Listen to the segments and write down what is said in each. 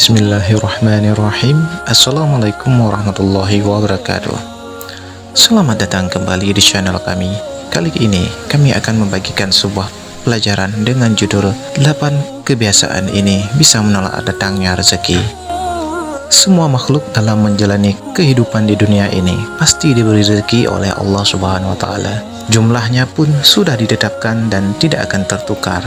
Bismillahirrahmanirrahim. Assalamualaikum warahmatullahi wabarakatuh. Selamat datang kembali di channel kami. Kali ini kami akan membagikan sebuah pelajaran dengan judul 8 kebiasaan ini bisa menolak datangnya rezeki. Semua makhluk dalam menjalani kehidupan di dunia ini pasti diberi rezeki oleh Allah Subhanahu wa Ta'ala. Jumlahnya pun sudah ditetapkan dan tidak akan tertukar.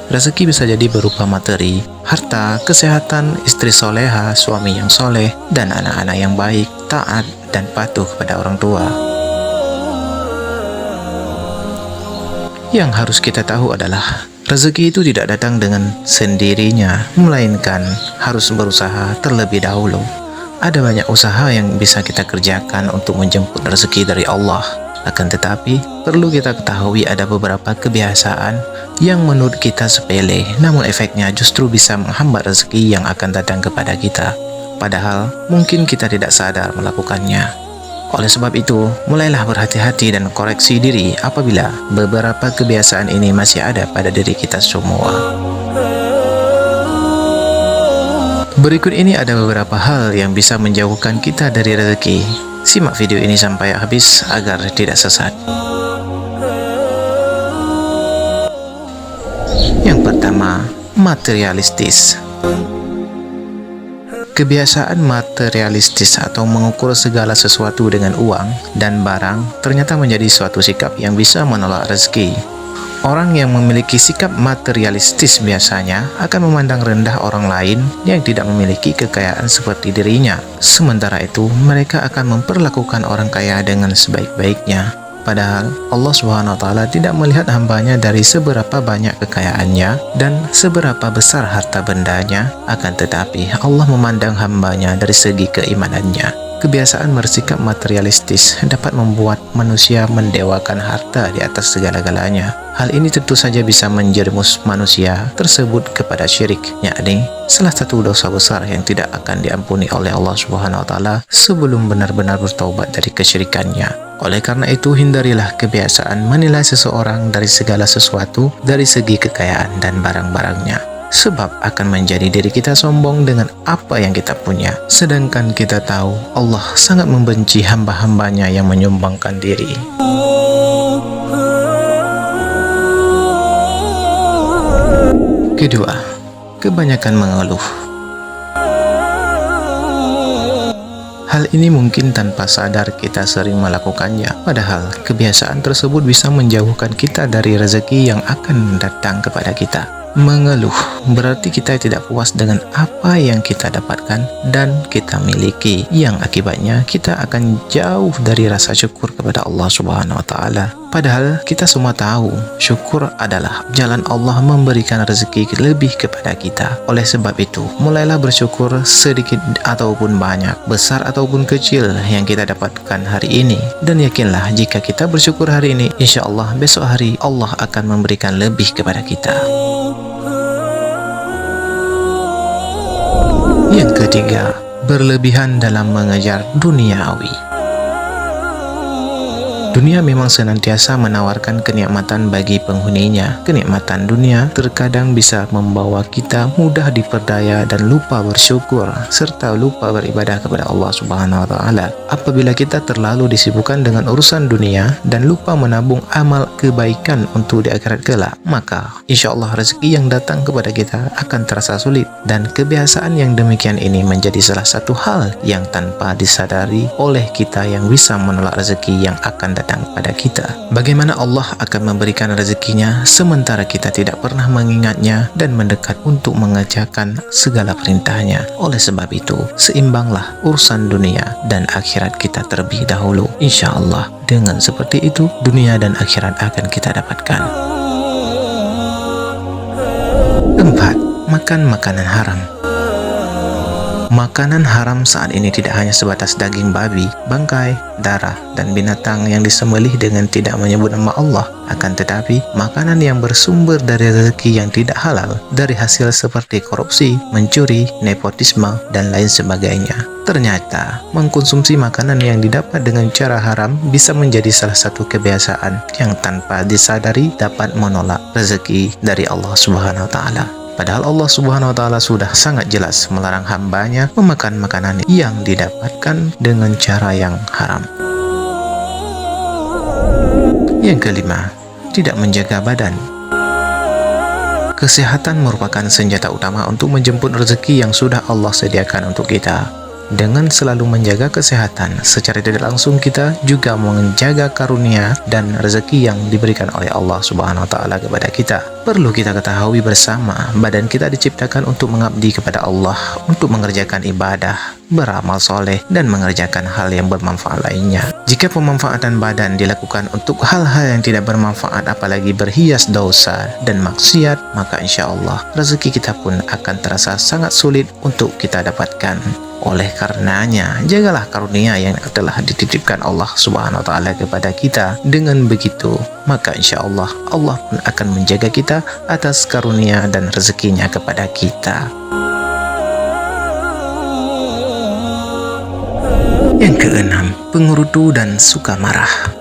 Rezeki bisa jadi berupa materi, harta, kesehatan, istri soleha, suami yang soleh, dan anak-anak yang baik, taat, dan patuh pada orang tua. Yang harus kita tahu adalah rezeki itu tidak datang dengan sendirinya, melainkan harus berusaha terlebih dahulu. Ada banyak usaha yang bisa kita kerjakan untuk menjemput rezeki dari Allah. Akan tetapi, perlu kita ketahui ada beberapa kebiasaan yang menurut kita sepele, namun efeknya justru bisa menghambat rezeki yang akan datang kepada kita. Padahal, mungkin kita tidak sadar melakukannya. Oleh sebab itu, mulailah berhati-hati dan koreksi diri apabila beberapa kebiasaan ini masih ada pada diri kita semua. Berikut ini ada beberapa hal yang bisa menjauhkan kita dari rezeki. Simak video ini sampai habis agar tidak sesat. Yang pertama, materialistis. Kebiasaan materialistis atau mengukur segala sesuatu dengan uang dan barang ternyata menjadi suatu sikap yang bisa menolak rezeki. Orang yang memiliki sikap materialistis biasanya akan memandang rendah orang lain yang tidak memiliki kekayaan seperti dirinya. Sementara itu, mereka akan memperlakukan orang kaya dengan sebaik-baiknya. Padahal Allah Subhanahu wa Ta'ala tidak melihat hambanya dari seberapa banyak kekayaannya dan seberapa besar harta bendanya, akan tetapi Allah memandang hambanya dari segi keimanannya. Kebiasaan bersikap materialistis dapat membuat manusia mendewakan harta di atas segala-galanya. Hal ini tentu saja bisa menjerumus manusia tersebut kepada syirik, yakni salah satu dosa besar yang tidak akan diampuni oleh Allah Subhanahu wa Ta'ala sebelum benar-benar bertaubat dari kesyirikannya. Oleh karena itu, hindarilah kebiasaan menilai seseorang dari segala sesuatu dari segi kekayaan dan barang-barangnya. Sebab akan menjadi diri kita sombong dengan apa yang kita punya. Sedangkan kita tahu Allah sangat membenci hamba-hambanya yang menyombongkan diri. Kedua, kebanyakan mengeluh. Hal ini mungkin tanpa sadar kita sering melakukannya. Padahal kebiasaan tersebut bisa menjauhkan kita dari rezeki yang akan datang kepada kita. Mengeluh berarti kita tidak puas dengan apa yang kita dapatkan dan kita miliki, yang akibatnya kita akan jauh dari rasa syukur kepada Allah Subhanahu wa Ta'ala. Padahal kita semua tahu syukur adalah jalan Allah memberikan rezeki lebih kepada kita. Oleh sebab itu, mulailah bersyukur sedikit ataupun banyak, besar ataupun kecil yang kita dapatkan hari ini. Dan yakinlah jika kita bersyukur hari ini, insya Allah besok hari Allah akan memberikan lebih kepada kita. Yang ketiga, berlebihan dalam mengejar duniawi. Dunia memang senantiasa menawarkan kenikmatan bagi penghuninya. Kenikmatan dunia terkadang bisa membawa kita mudah diperdaya dan lupa bersyukur, serta lupa beribadah kepada Allah Subhanahu wa Ta'ala. Apabila kita terlalu disibukkan dengan urusan dunia dan lupa menabung amal kebaikan untuk di akhirat kelak, maka insya Allah rezeki yang datang kepada kita akan terasa sulit. Dan kebiasaan yang demikian ini menjadi salah satu hal yang tanpa disadari oleh kita yang bisa menolak rezeki yang akan datang pada kita. Bagaimana Allah akan memberikan rezekinya sementara kita tidak pernah mengingatnya dan mendekat untuk mengerjakan segala perintahnya. Oleh sebab itu, seimbanglah urusan dunia dan akhirat kita terlebih dahulu. Insya Allah dengan seperti itu dunia dan akhirat akan kita dapatkan. Keempat, makan makanan haram. Makanan haram saat ini tidak hanya sebatas daging babi, bangkai, darah, dan binatang yang disembelih dengan tidak menyebut nama Allah. Akan tetapi, makanan yang bersumber dari rezeki yang tidak halal, dari hasil seperti korupsi, mencuri, nepotisme, dan lain sebagainya. Ternyata, mengkonsumsi makanan yang didapat dengan cara haram bisa menjadi salah satu kebiasaan yang tanpa disadari dapat menolak rezeki dari Allah Subhanahu wa Ta'ala. Padahal Allah Subhanahu wa taala sudah sangat jelas melarang hambanya memakan makanan yang didapatkan dengan cara yang haram. Yang kelima, tidak menjaga badan. Kesehatan merupakan senjata utama untuk menjemput rezeki yang sudah Allah sediakan untuk kita. Dengan selalu menjaga kesehatan, secara tidak langsung kita juga menjaga karunia dan rezeki yang diberikan oleh Allah Subhanahu wa taala kepada kita. Perlu kita ketahui bersama, badan kita diciptakan untuk mengabdi kepada Allah, untuk mengerjakan ibadah, beramal soleh, dan mengerjakan hal yang bermanfaat lainnya. Jika pemanfaatan badan dilakukan untuk hal-hal yang tidak bermanfaat, apalagi berhias dosa dan maksiat, maka insya Allah rezeki kita pun akan terasa sangat sulit untuk kita dapatkan. Oleh karenanya, jagalah karunia yang telah dititipkan Allah Subhanahu wa taala kepada kita. Dengan begitu, maka insya Allah Allah pun akan menjaga kita atas karunia dan rezekinya kepada kita. Yang keenam, pengerutu dan suka marah.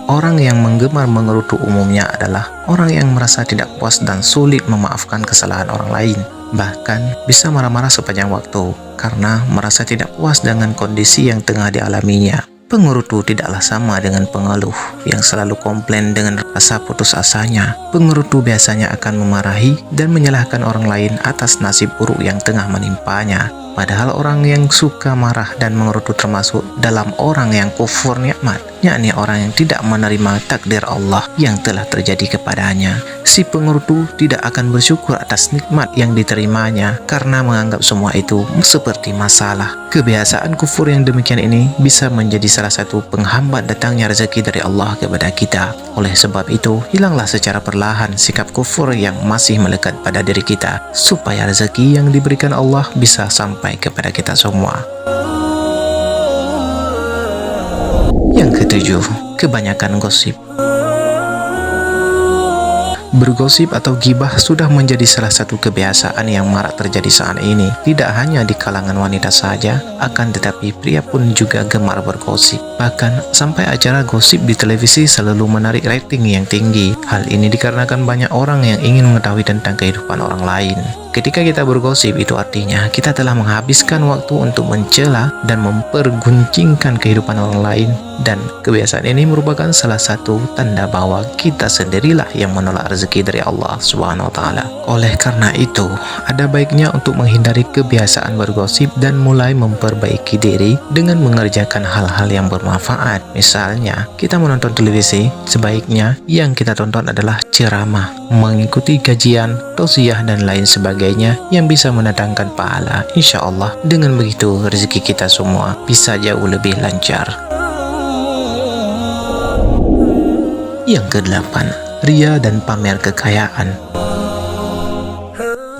Orang yang menggemar mengerutu umumnya adalah orang yang merasa tidak puas dan sulit memaafkan kesalahan orang lain. Bahkan bisa marah-marah sepanjang waktu karena merasa tidak puas dengan kondisi yang tengah dialaminya. Pengerutu tidaklah sama dengan pengeluh yang selalu komplain dengan rasa putus asanya. Pengerutu biasanya akan memarahi dan menyalahkan orang lain atas nasib buruk yang tengah menimpanya. Padahal orang yang suka marah dan mengerutu termasuk dalam orang yang kufur nikmat, yakni orang yang tidak menerima takdir Allah yang telah terjadi kepadanya. Si pengerutu tidak akan bersyukur atas nikmat yang diterimanya karena menganggap semua itu seperti masalah. Kebiasaan kufur yang demikian ini bisa menjadi salah satu penghambat datangnya rezeki dari Allah kepada kita. Oleh sebab itu, hilanglah secara perlahan sikap kufur yang masih melekat pada diri kita, supaya rezeki yang diberikan Allah bisa sampai kepada kita semua. Yang ketujuh, kebanyakan gosip. Bergosip atau gibah sudah menjadi salah satu kebiasaan yang marak terjadi saat ini. Tidak hanya di kalangan wanita saja, akan tetapi pria pun juga gemar bergosip. Bahkan sampai acara gosip di televisi selalu menarik rating yang tinggi. Hal ini dikarenakan banyak orang yang ingin mengetahui tentang kehidupan orang lain. Ketika kita bergosip, itu artinya kita telah menghabiskan waktu untuk mencela dan memperguncingkan kehidupan orang lain. Dan kebiasaan ini merupakan salah satu tanda bahwa kita sendirilah yang menolak rezeki dari Allah Subhanahu wa taala. Oleh karena itu, ada baiknya untuk menghindari kebiasaan bergosip dan mulai memperbaiki diri dengan mengerjakan hal-hal yang bermanfaat. Misalnya, kita menonton televisi, sebaiknya yang kita tonton adalah ceramah, mengikuti kajian, tausiah dan lain sebagainya yang bisa mendatangkan pahala. Insya Allah, dengan begitu rezeki kita semua bisa jauh lebih lancar. Yang kedelapan, ria dan pamer kekayaan.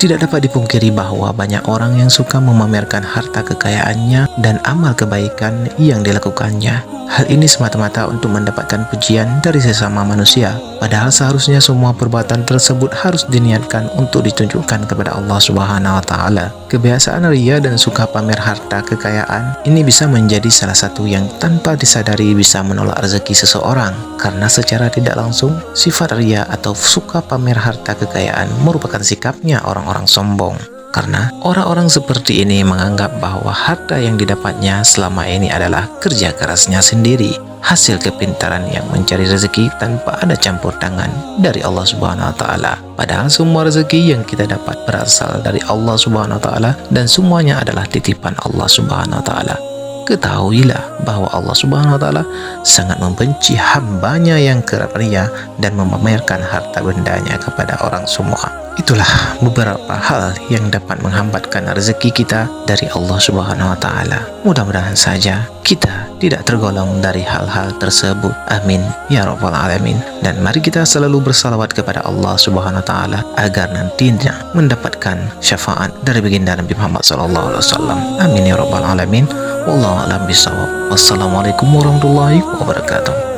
Tidak dapat dipungkiri bahwa banyak orang yang suka memamerkan harta kekayaannya dan amal kebaikan yang dilakukannya. Hal ini semata-mata untuk mendapatkan pujian dari sesama manusia. Padahal seharusnya semua perbuatan tersebut harus diniatkan untuk ditunjukkan kepada Allah Subhanahu wa taala. Kebiasaan ria dan suka pamer harta kekayaan ini bisa menjadi salah satu yang tanpa disadari bisa menolak rezeki seseorang. Karena secara tidak langsung, sifat ria atau suka pamer harta kekayaan merupakan sikapnya orang-orang sombong. Karena orang-orang seperti ini menganggap bahwa harta yang didapatnya selama ini adalah kerja kerasnya sendiri, hasil kepintaran yang mencari rezeki tanpa ada campur tangan dari Allah Subhanahu wa taala. Padahal semua rezeki yang kita dapat berasal dari Allah Subhanahu wa taala dan semuanya adalah titipan Allah Subhanahu wa taala. Ketahuilah bahwa Allah Subhanahu wa taala sangat membenci hambanya yang kerap ria dan memamerkan harta bendanya kepada orang semua. Itulah beberapa hal yang dapat menghambatkan rezeki kita dari Allah Subhanahu wa taala. Mudah-mudahan saja kita tidak tergolong dari hal-hal tersebut. Amin ya rabbal alamin. Dan mari kita selalu bersalawat kepada Allah Subhanahu wa taala agar nantinya mendapatkan syafaat dari baginda Nabi Muhammad sallallahu alaihi wasallam. Amin ya rabbal alamin. Wallahu a'lam bishawab. Wassalamualaikum warahmatullahi wabarakatuh.